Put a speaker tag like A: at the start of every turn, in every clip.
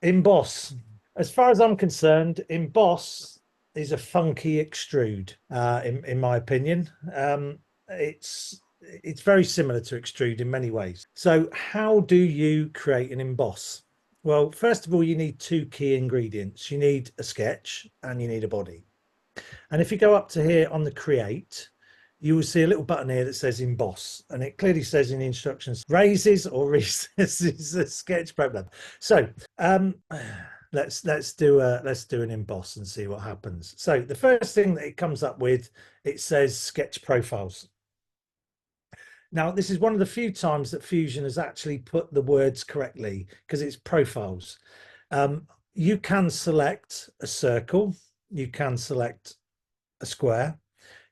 A: Emboss. As far as I'm concerned, emboss is a funky extrude, in my opinion. It's very similar to extrude in many ways. So how do you create an emboss? Well, first of all, you need two key ingredients. You need a sketch and you need a body. And if you go up to here on the create, you will see a little button here that says emboss, and it clearly says in the instructions raises or recesses the sketch program. So let's do an emboss and see what happens. So the first thing that it comes up with, it says sketch profiles. Now, this is one of the few times that Fusion has actually put the words correctly, because it's profiles. You can select a circle, you can select a square.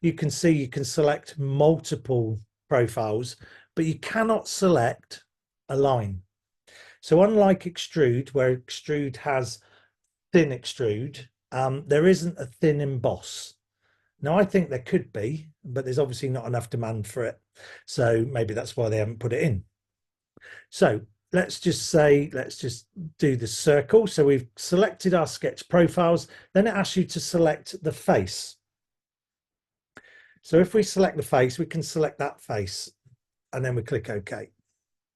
A: You can see you can select multiple profiles, but you cannot select a line. So unlike extrude, where extrude has thin extrude, there isn't a thin emboss. Now, I think there could be, but there's obviously not enough demand for it. So maybe that's why they haven't put it in. So let's just do the circle. So we've selected our sketch profiles. Then it asks you to select the face. So if we select the face, we can select that face and then we click OK.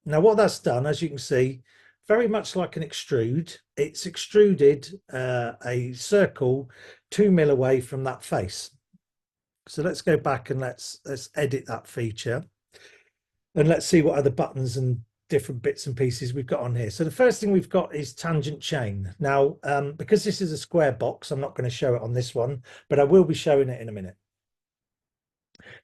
A: Now what that's done, as you can see, very much like an extrude, it's extruded a circle 2 mil away from that face. So let's go back and let's edit that feature. And let's see what other buttons and different bits and pieces we've got on here. So the first thing we've got is tangent chain. Now, because this is a square box, I'm not going to show it on this one, but I will be showing it in a minute.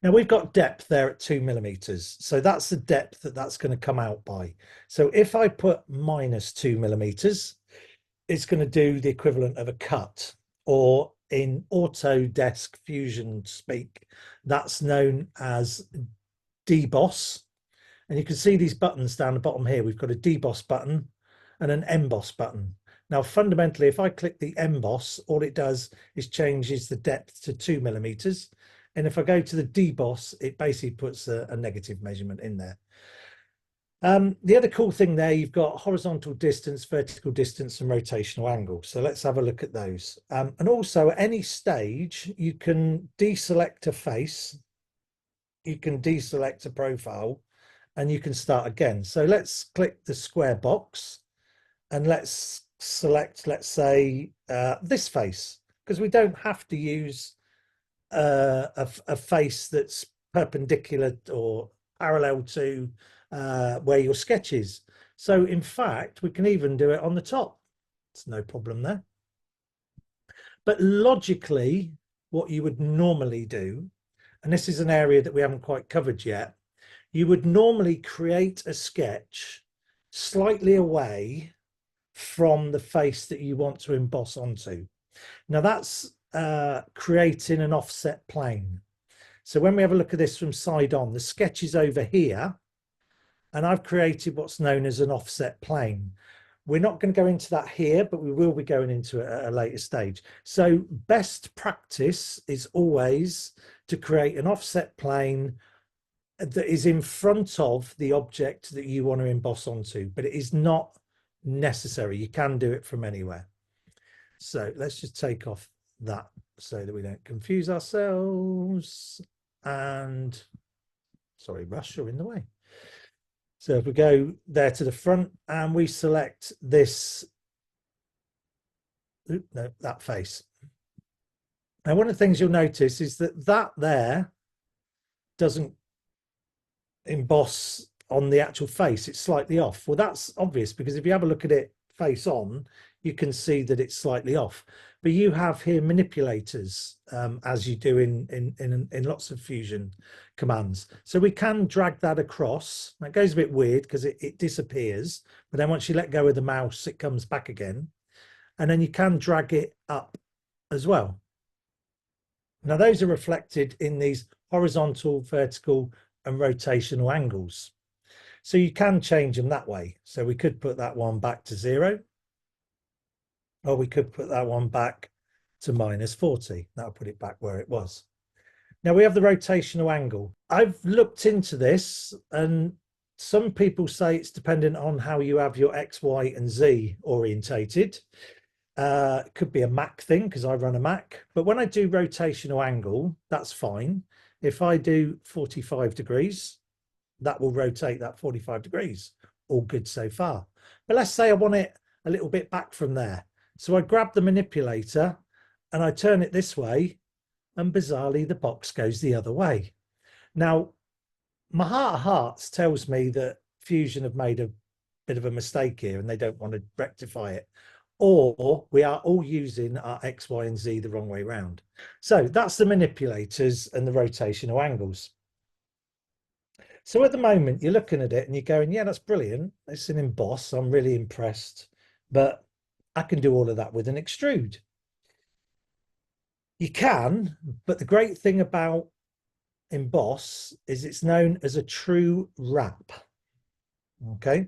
A: Now we've got depth there at 2 millimeters. So that's the depth that's going to come out by. So if I put -2 millimeters, it's going to do the equivalent of a cut, or in Autodesk Fusion speak, that's known as deboss. And you can see these buttons down the bottom here. We've got a deboss button and an emboss button. Now, fundamentally, if I click the emboss, all it does is changes the depth to 2 millimeters. And if I go to the deboss, it basically puts a negative measurement in there. The other cool thing there, you've got horizontal distance, vertical distance, and rotational angle. So let's have a look at those. And also at any stage, you can deselect a face, you can deselect a profile, and you can start again. So let's click the square box and let's select, let's say, this face, because we don't have to use a face that's perpendicular or parallel to where your sketch is. So in fact, we can even do it on the top. It's no problem there. But logically, what you would normally do, and this is an area that we haven't quite covered yet, you would normally create a sketch slightly away from the face that you want to emboss onto. Now that's creating an offset plane. So when we have a look at this from side on, the sketch is over here, and I've created what's known as an offset plane. We're not going to go into that here, but we will be going into it at a later stage. So best practice is always to create an offset plane that is in front of the object that you want to emboss onto, but it is not necessary. You can do it from anywhere. So let's just take off that so that we don't confuse ourselves. And sorry, Rush, you're in the way. So if we go there to the front and we select this, no, that face. Now, one of the things you'll notice is that there doesn't emboss on the actual face. It's slightly off. Well, that's obvious, because if you have a look at it face on, you can see that it's slightly off. But you have here manipulators, as you do in lots of Fusion commands. So we can drag that across. That goes a bit weird because it disappears, but then once you let go of the mouse, it comes back again. And then you can drag it up as well. Now those are reflected in these horizontal, vertical, and rotational angles. So you can change them that way. So we could put that one back to 0. Or we could put that one back to -40. That'll put it back where it was. Now we have the rotational angle. I've looked into this, and some people say it's dependent on how you have your X, Y, and Z orientated. It could be a Mac thing because I run a Mac, but when I do rotational angle, that's fine. If I do 45 degrees, that will rotate that 45 degrees. All good so far. But let's say I want it a little bit back from there. So I grab the manipulator and I turn it this way, and bizarrely the box goes the other way. Now, my heart of hearts tells me that Fusion have made a bit of a mistake here and they don't want to rectify it, or we are all using our X, Y, and Z the wrong way around. So that's the manipulators and the rotational angles. So at the moment you're looking at it and you're going, yeah, that's brilliant. It's an emboss. I'm really impressed, but I can do all of that with an extrude. You can, but the great thing about emboss is it's known as a true wrap. Okay,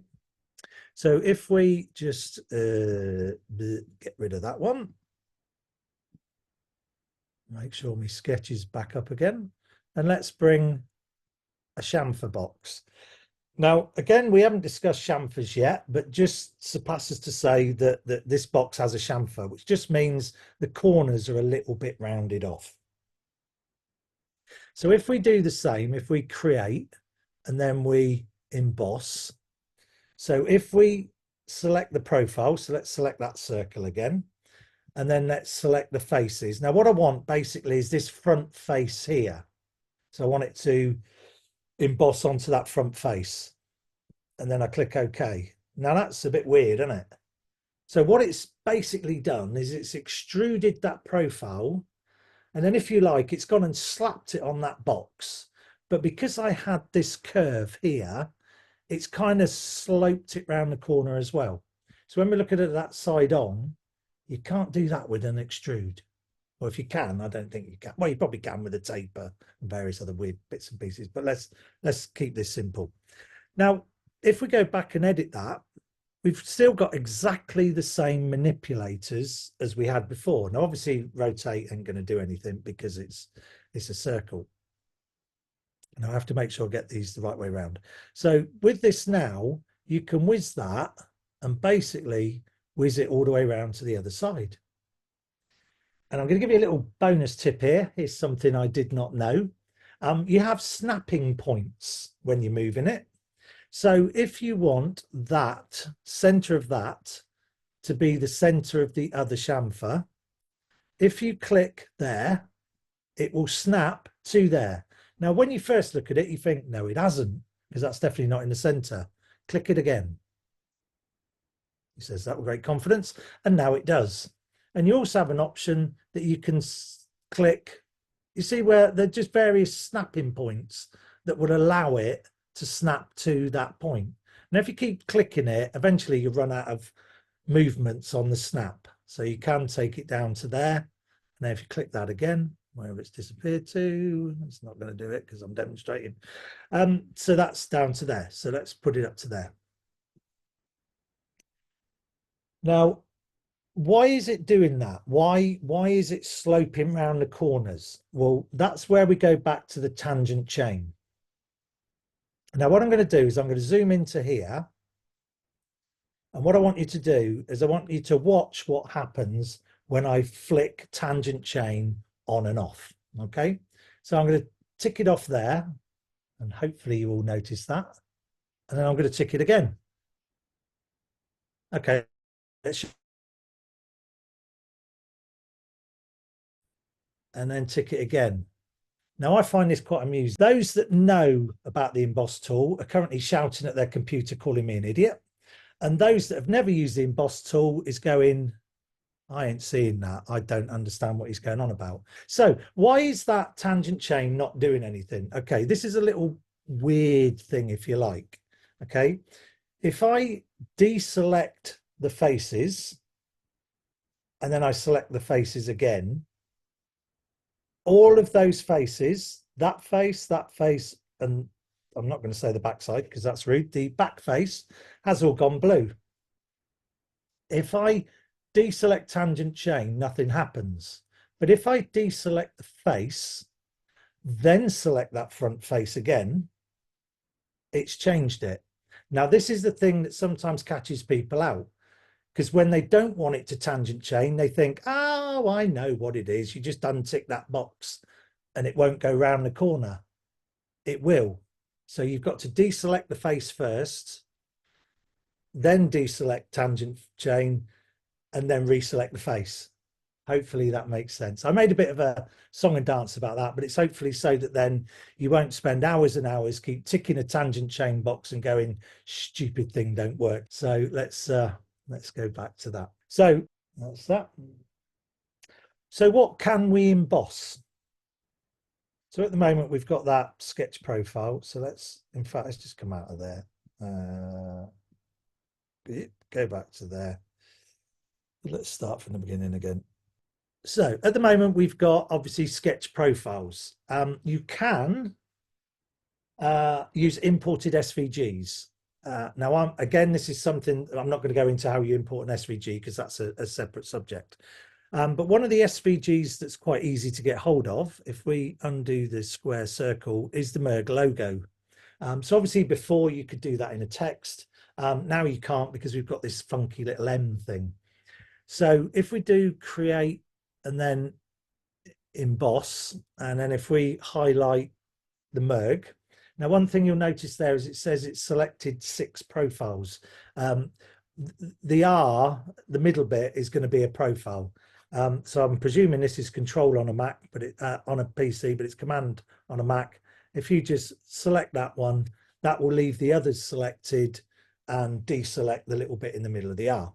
A: so if we just get rid of that one, make sure my sketch is back up again, and let's bring a chamfer box. Now, again, we haven't discussed chamfers yet, but just suffices to say that this box has a chamfer, which just means the corners are a little bit rounded off. So if we do the same, if we create and then we emboss, so if we select the profile, so let's select that circle again, and then let's select the faces. Now, what I want basically is this front face here. So I want it to emboss onto that front face, and then I click OK. Now that's a bit weird, isn't it? So what it's basically done is it's extruded that profile, and then if you like, it's gone and slapped it on that box. But because I had this curve here, it's kind of sloped it round the corner as well. So when we're looking at that side on, you can't do that with an extrude. Or if you can, I don't think you can. Well, you probably can with a taper and various other weird bits and pieces, but let's keep this simple. Now, if we go back and edit that, we've still got exactly the same manipulators as we had before. Now, obviously, rotate ain't going to do anything because it's a circle. And I have to make sure I get these the right way around. So with this now, you can whiz that and basically whiz it all the way around to the other side. And I'm going to give you a little bonus tip here. Here's something I did not know. You have snapping points when you're moving it. So if you want that center of that to be the center of the other chamfer, if you click there, it will snap to there. Now, when you first look at it, you think, no, it hasn't, because that's definitely not in the center. Click it again. He says that with great confidence, and now it does. And you also have an option that you can click. You see where they're just various snapping points that would allow it to snap to that point. And if you keep clicking it, eventually you run out of movements on the snap. So you can take it down to there. And then if you click that again, wherever it's disappeared to, it's not going to do it because I'm demonstrating. So that's down to there. So let's put it up to there. Now, why is it doing that? Why is it sloping around the corners? Well, that's where we go back to the tangent chain. Now, what I'm going to do is I'm going to zoom into here. And what I want you to do is I want you to watch what happens when I flick tangent chain on and off. Okay, so I'm going to tick it off there, and hopefully you will notice that. And then I'm going to tick it again. Okay, and then tick it again. Now, I find this quite amusing. Those that know about the emboss tool are currently shouting at their computer, calling me an idiot. And those that have never used the emboss tool is going, I ain't seeing that. I don't understand what he's going on about. So why is that tangent chain not doing anything? Okay, this is a little weird thing, if you like. Okay, if I deselect the faces and then I select the faces again, all of those faces, that face, and I'm not going to say the back side because that's rude, the back face has all gone blue. If I deselect tangent chain, nothing happens. But if I deselect the face, then select that front face again, it's changed it. Now, this is the thing that sometimes catches people out, because when they don't want it to tangent chain, they think, oh, I know what it is. You just untick that box and it won't go round the corner. It will. So you've got to deselect the face first, then deselect tangent chain, and then reselect the face. Hopefully that makes sense. I made a bit of a song and dance about that, but it's hopefully so that then you won't spend hours and hours keep ticking a tangent chain box and going, stupid thing don't work. So let's go back to that. So that's that. So what can we emboss? So at the moment we've got that sketch profile. So in fact, let's just come out of there. Go back to there. Let's start from the beginning again. So at the moment we've got obviously sketch profiles. You can use imported SVGs. Now, this is something I'm not going to go into how you import an SVG because that's a separate subject. But one of the SVGs that's quite easy to get hold of, if we undo the square circle, is the MERG logo. So obviously before you could do that in a text. Now you can't because we've got this funky little M thing. So if we do create and then emboss, and then if we highlight the MERG, now one thing you'll notice there is it says it's selected 6 profiles. The R, the middle bit, is going to be a profile. So I'm presuming this is control on a Mac, but on a PC, but it's command on a Mac. If you just select that one, that will leave the others selected and deselect the little bit in the middle of the R.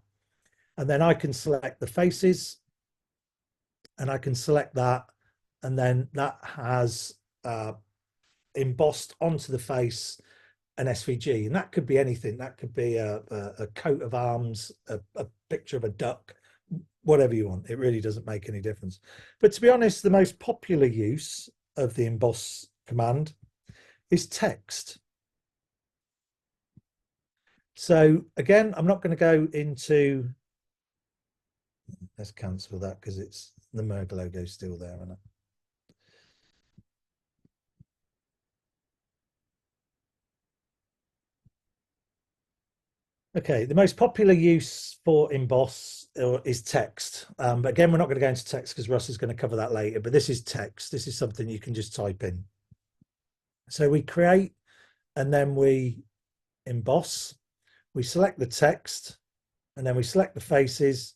A: And then I can select the faces and I can select that. And then that has embossed onto the face an SVG. And that could be anything. That could be a coat of arms, a picture of a duck, whatever you want. It really doesn't make any difference. But to be honest, the most popular use of the emboss command is text. So again, I'm not going to go into, let's cancel that because it's the MERG logo still there, isn't it? Okay, the most popular use for emboss is text. But again, we're not going to go into text because Russ is going to cover that later, but this is text. This is something you can just type in. So we create and then we emboss. We select the text and then we select the faces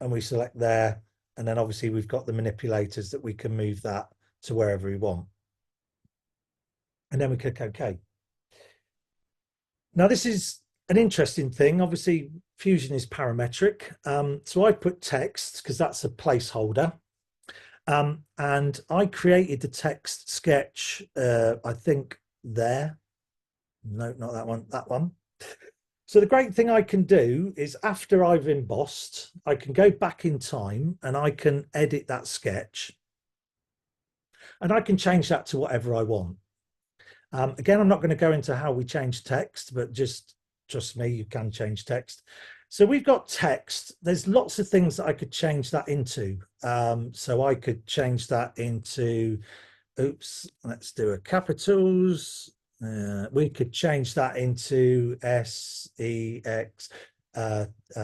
A: and we select there. And then obviously we've got the manipulators that we can move that to wherever we want. And then we click OK. Now this is an interesting thing. Obviously Fusion is parametric. So I put text because that's a placeholder. And I created the text sketch, I think there. No, not that one, that one. So the great thing I can do is after I've embossed, I can go back in time and I can edit that sketch. And I can change that to whatever I want. Again, I'm not going to go into how we change text, but just trust me, you can change text. So we've got text. There's lots of things that I could change that into. So I could change that into, oops, let's do a capitals. We could change that into SEX TENT.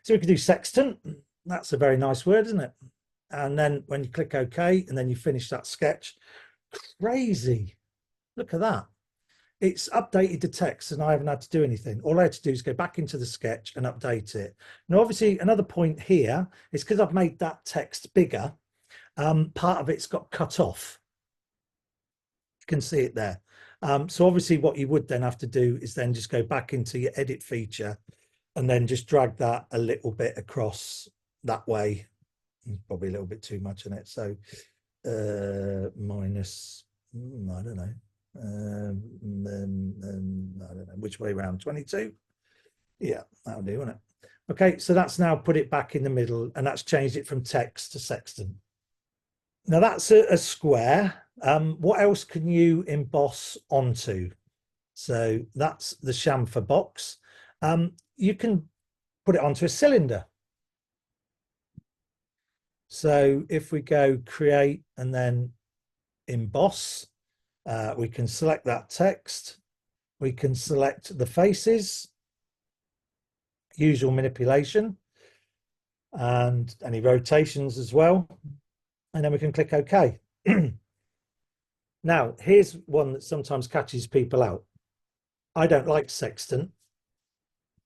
A: So we could do sextant. That's a very nice word, isn't it? And then when you click OK, and then you finish that sketch, crazy. Look at that. It's updated the text and I haven't had to do anything. All I had to do is go back into the sketch and update it. Now, obviously, another point here is because I've made that text bigger, part of it's got cut off. You can see it there. So obviously what you would then have to do is then just go back into your edit feature and then just drag that a little bit across that way. Probably a little bit too much in it. So minus, I don't know. I don't know which way around, 22. Yeah, that'll do, won't it? Okay, so that's now put it back in the middle and that's changed it from text to sextant. Now that's a square. What else can you emboss onto? So that's the chamfer box. You can put it onto a cylinder. So if we go create and then emboss. We can select that text. We can select the faces, usual manipulation, and any rotations as well. And then we can click OK. Now, here's one that sometimes catches people out. I don't like sextant.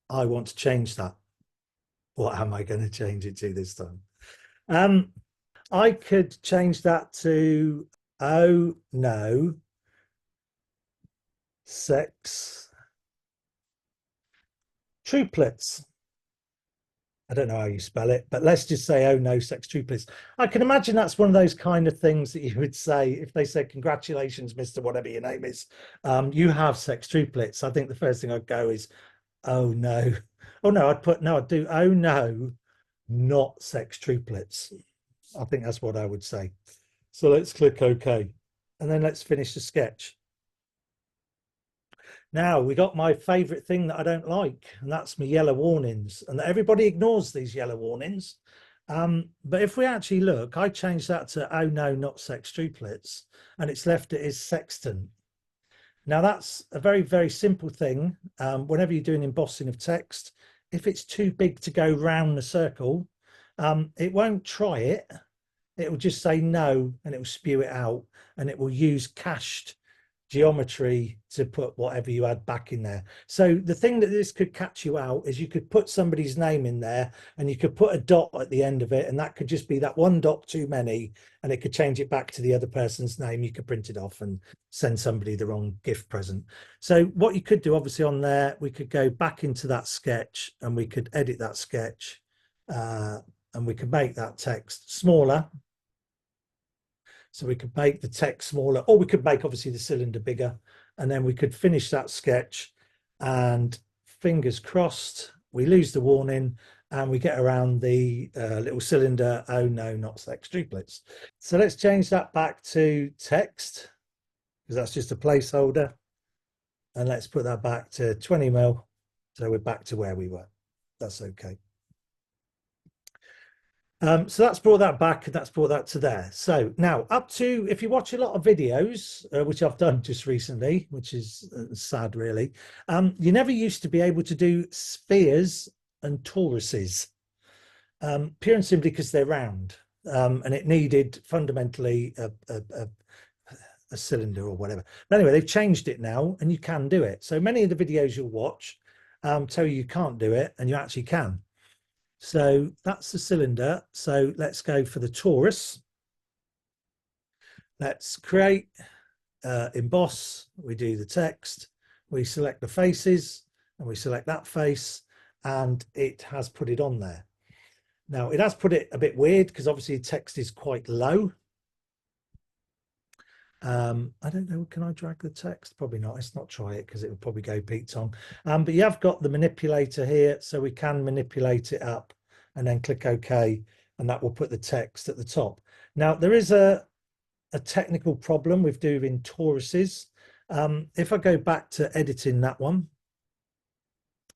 A: I want to change that. What am I going to change it to this time? I could change that to, oh no, sex triplets. I don't know how you spell it, but let's just say, oh no, sex triplets. I can imagine that's one of those kind of things that you would say if they said, congratulations, Mr. Whatever your name is, you have sex triplets. I think the first thing I'd go is, oh no. Oh no, I'd do, oh no, not sex triplets. I think that's what I would say. So let's click OK. And then let's finish the sketch. Now we got my favorite thing that I don't like, and that's my yellow warnings, and everybody ignores these yellow warnings. But if we actually look, I changed that to, oh no, not sex triplets, and it's left it as sextant. Now that's a very, very simple thing. Whenever you're doing embossing of text, if it's too big to go round the circle, it won't try it. It will just say no, and it will spew it out, and it will use cached geometry to put whatever you add back in there. So the thing that this could catch you out is you could put somebody's name in there and you could put a dot at the end of it, and that could just be that one dot too many, and it could change it back to the other person's name. You could print it off and send somebody the wrong gift present. So what you could do, obviously, on there, we could go back into that sketch and we could edit that sketch, and we could make that text smaller. So we could make the text smaller, or we could make obviously the cylinder bigger, and then we could finish that sketch, and fingers crossed, we lose the warning and we get around the little cylinder, oh no, not sex triplets. So let's change that back to text, because that's just a placeholder. And let's put that back to 20 mil. So we're back to where we were. That's okay. So that's brought that back, and that's brought that to there. So now up to, if you watch a lot of videos, which I've done just recently, which is sad really, you never used to be able to do spheres and toruses, pure and simply because they're round, and it needed fundamentally a cylinder or whatever. But anyway, they've changed it now, and you can do it. So many of the videos you'll watch tell you can't do it, and you actually can. So that's the cylinder. So let's go for the torus. Let's create, emboss. We do the text. We select the faces, and we select that face, and it has put it on there. Now it has put it a bit weird because obviously the text is quite low. I don't know, can I drag the text? Probably not. Let's not try it because it would probably go Pete Tong. But you have got the manipulator here, so we can manipulate it up and then click OK, and that will put the text at the top. Now there is a technical problem with doing toruses. If I go back to editing that one,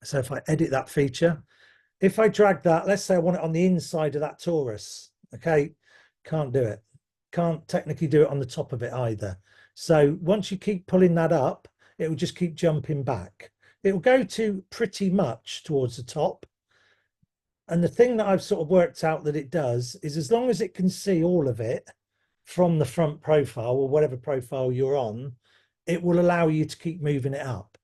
A: so if I edit that feature, if I drag that, let's say I want it on the inside of that torus, okay, can't do it. Can't technically do it on the top of it either. So once you keep pulling that up, it will just keep jumping back. It will go to pretty much towards the top. And the thing that I've sort of worked out that it does is, as long as it can see all of it from the front profile or whatever profile you're on, it will allow you to keep moving it up.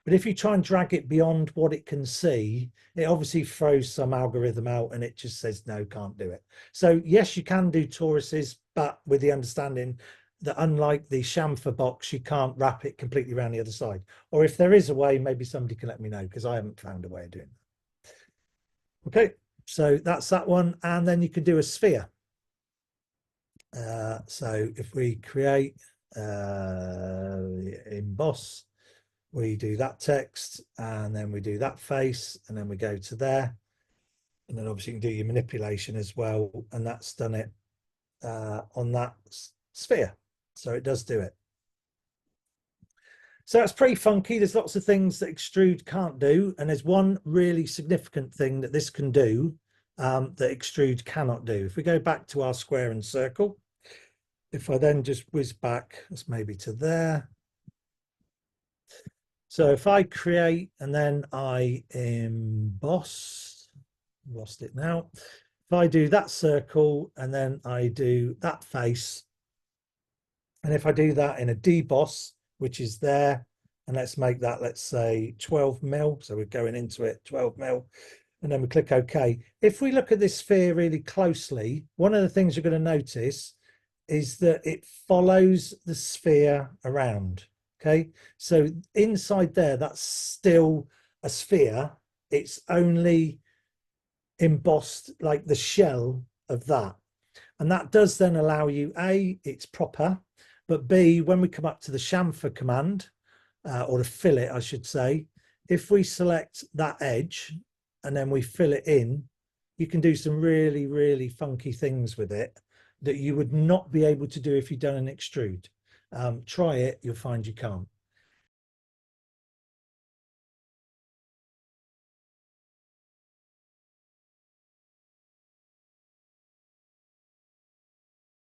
A: But if you try and drag it beyond what it can see, it obviously throws some algorithm out and it just says, no, can't do it. So yes, you can do toruses, but with the understanding that unlike the chamfer box, you can't wrap it completely around the other side. Or if there is a way, maybe somebody can let me know, because I haven't found a way of doing that. Okay, so that's that one. And then you can do a sphere. So if we create emboss, we do that text, and then we do that face, and then we go to there, and then obviously you can do your manipulation as well, and that's done it on that sphere. So it does do it. So it's pretty funky. There's lots of things that extrude can't do, and there's one really significant thing that this can do that extrude cannot do. If we go back to our square and circle, if I then just whiz back, that's maybe to there. So if I create and then I emboss, lost it now. If I do that circle and then I do that face, and if I do that in a deboss, which is there, and let's make that, let's say 12 mil. So we're going into it 12 mil, and then we click OK. If we look at this sphere really closely, one of the things you're going to notice is that it follows the sphere around. Okay, so inside there, that's still a sphere. It's only embossed like the shell of that. And that does then allow you, A, it's proper, but B, when we come up to the chamfer command, or the fillet, I should say, if we select that edge and then we fill it in, you can do some really, really funky things with it that you would not be able to do if you've done an extrude. Try it, you'll find you can't.